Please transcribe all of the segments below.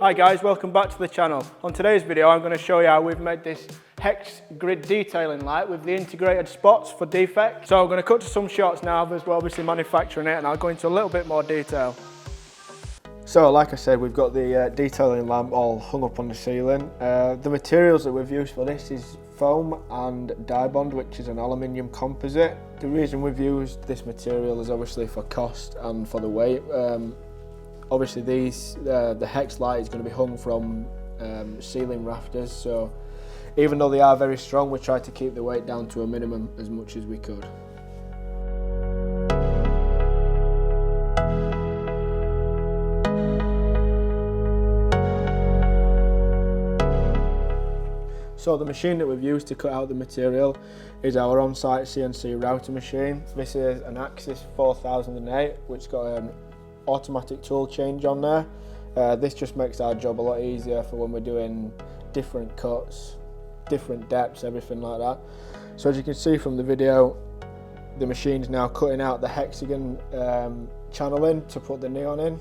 Hi guys, welcome back to the channel. On today's video I'm going to show you how we've made this hex grid detailing light with the integrated spots for defect. So I'm going to cut to some shots now as we're obviously manufacturing it, and I'll go into a little bit more detail. So like I said, we've got the detailing lamp all hung up on the ceiling. The materials that we've used for this is foam and Dibond, which is an aluminium composite. The reason we've used this material is obviously for cost and for the weight. Obviously the hex light is going to be hung from ceiling rafters, so even though they are very strong, we tried to keep the weight down to a minimum as much as we could. So the machine that we've used to cut out the material is our on-site CNC router machine. This is an Axis 4008, which got an automatic tool change on there. This just makes our job a lot easier for when we're doing different cuts, different depths, everything like that. So as you can see from the video, the machine's now cutting out the Hexagon channeling to put the neon in.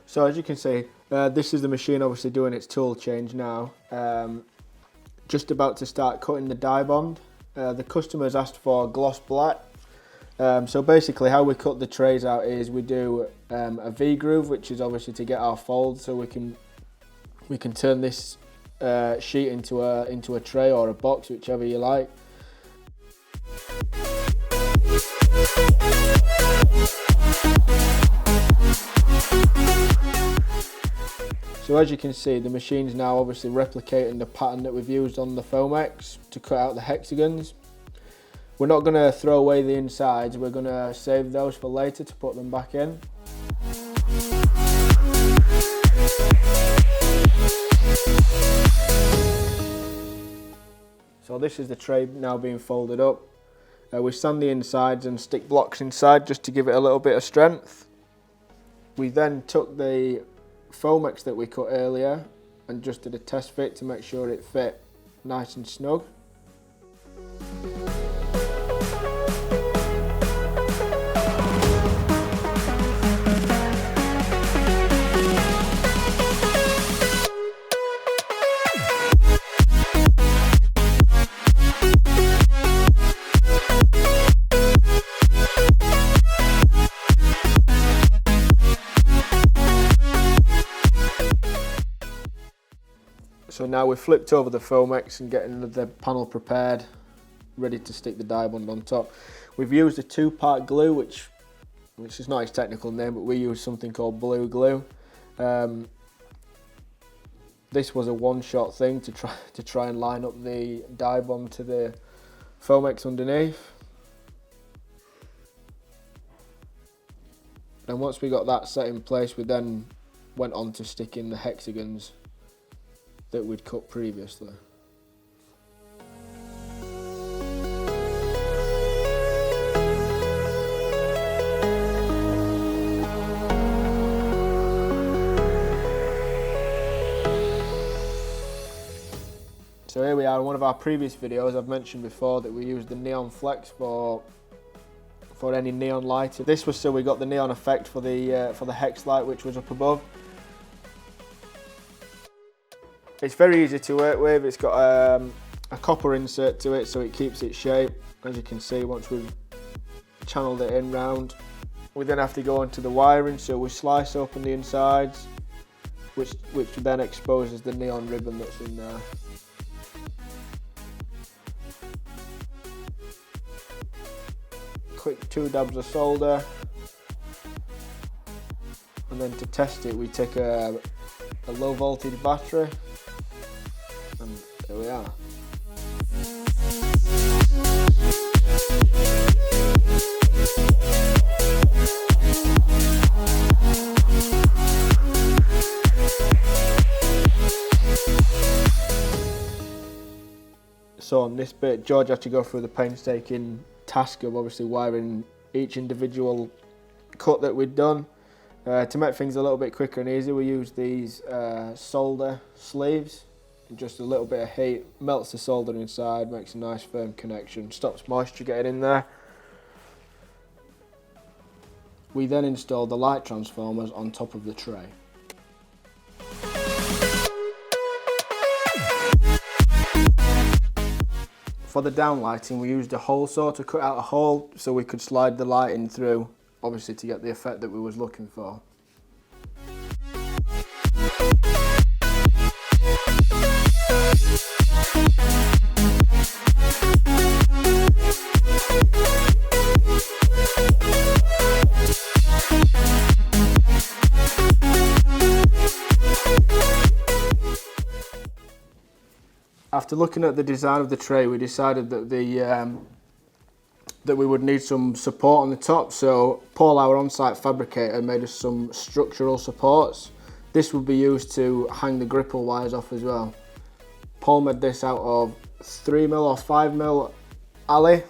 So as you can see, this is the machine obviously doing its tool change now. Just about to start cutting the Dibond. The customer's asked for gloss black. So basically how we cut the trays out is we do a V-groove, which is obviously to get our fold, so we can turn this sheet into a tray or a box, whichever you like. So as you can see, the machine's now obviously replicating the pattern that we've used on the Foamex to cut out the hexagons. We're not going to throw away the insides, we're going to save those for later to put them back in. So this is the tray now being folded up. We sand the insides and stick blocks inside just to give it a little bit of strength. We then took the Foamex that we cut earlier and just did a test fit to make sure it fit nice and snug. So now we've flipped over the Foamex and getting the panel prepared, ready to stick the Dibond on top. We've used a 2-part glue, which is not its technical name, but we use something called blue glue. This was a one-shot thing to try and line up the Dibond to the Foamex underneath. And once we got that set in place, we then went on to sticking the hexagons that we'd cut previously. So here we are in one of our previous videos. I've mentioned before that we used the neon flex for any neon light. This was so we got the neon effect for the hex light, which was up above. It's very easy to work with. It's got a copper insert to it, so it keeps its shape. As you can see, once we've channeled it in round, we then have to go onto the wiring, so we slice open the insides, which then exposes the neon ribbon that's in there. Quick 2 dabs of solder, and then to test it we take a low voltage battery, and there we are. So on this bit, George had to go through the painstaking task of obviously wiring each individual cut that we'd done. To make things a little bit quicker and easier, we use these solder sleeves. Just a little bit of heat melts the solder inside, makes a nice firm connection, stops moisture getting in there. We then installed the light transformers on top of the tray. For the downlighting, we used a hole saw to cut out a hole so we could slide the lighting through, obviously to get the effect that we was looking for. After looking at the design of the tray, we decided that that we would need some support on the top, so Paul, our on-site fabricator, made us some structural supports. This would be used to hang the gripple wires off as well. Paul made this out of 3mm or 5mm alley.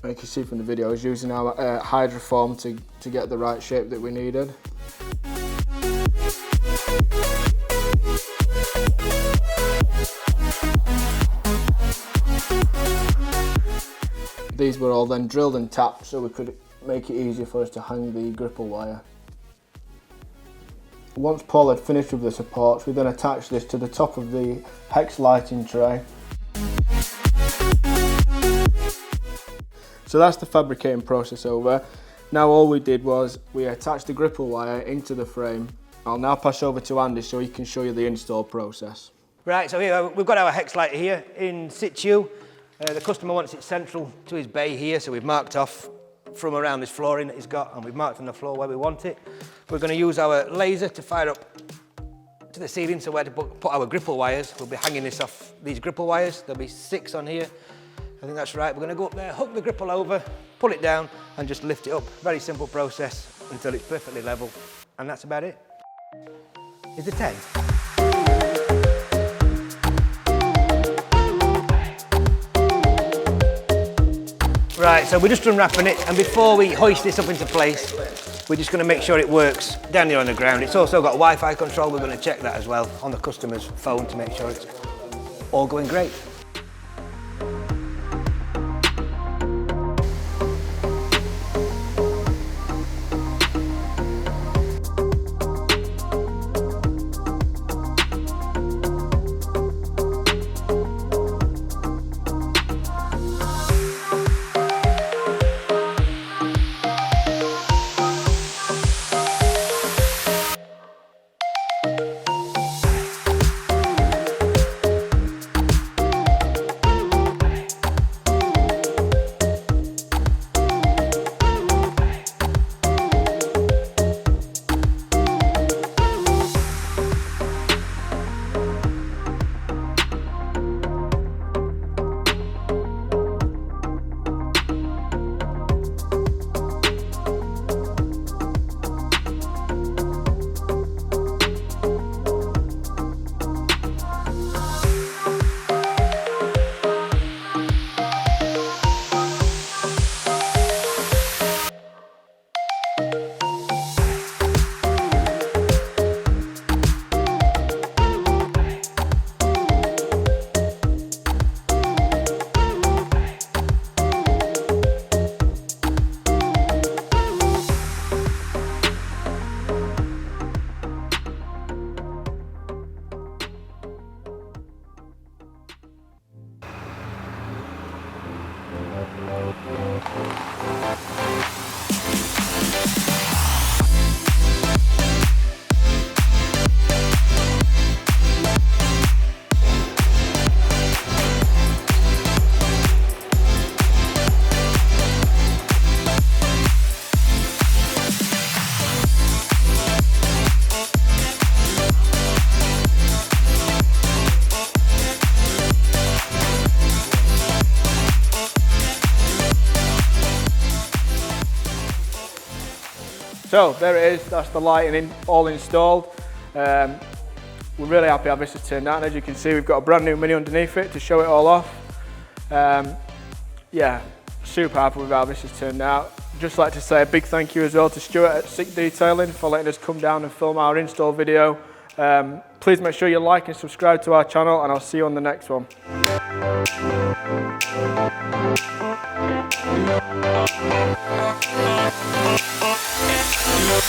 And you can see from the video, I was using our hydroform to get the right shape that we needed. These were all then drilled and tapped so we could make it easier for us to hang the gripple wire. Once Paul had finished with the supports, we then attached this to the top of the hex lighting tray. So that's the fabricating process over. Now all we did was we attached the gripple wire into the frame. I'll now pass over to Andy so he can show you the install process. Right, so here we've got our hex light here in situ. The customer wants it central to his bay here, so we've marked off from around this flooring that he's got, and we've marked on the floor where we want it. We're going to use our laser to fire up to the ceiling, so where to put our gripple wires. We'll be hanging this off these gripple wires. There'll be 6 on here. I think that's right. We're going to go up there, hook the gripple over, pull it down, and just lift it up. Very simple process until it's perfectly level, and that's about it. Is it 10? Right, so we're just unwrapping it, and before we hoist this up into place, we're just going to make sure it works down here on the ground. It's also got Wi-Fi control. We're going to check that as well on the customer's phone to make sure it's all going great. So there it is, that's the lighting all installed. we're really happy how this has turned out. And as you can see, we've got a brand new Mini underneath it to show it all off. Yeah, super happy with how this has turned out. Just like to say a big thank you as well to Stuart at Sick Detailing for letting us come down and film our install video. Please make sure you like and subscribe to our channel, and I'll see you on the next one.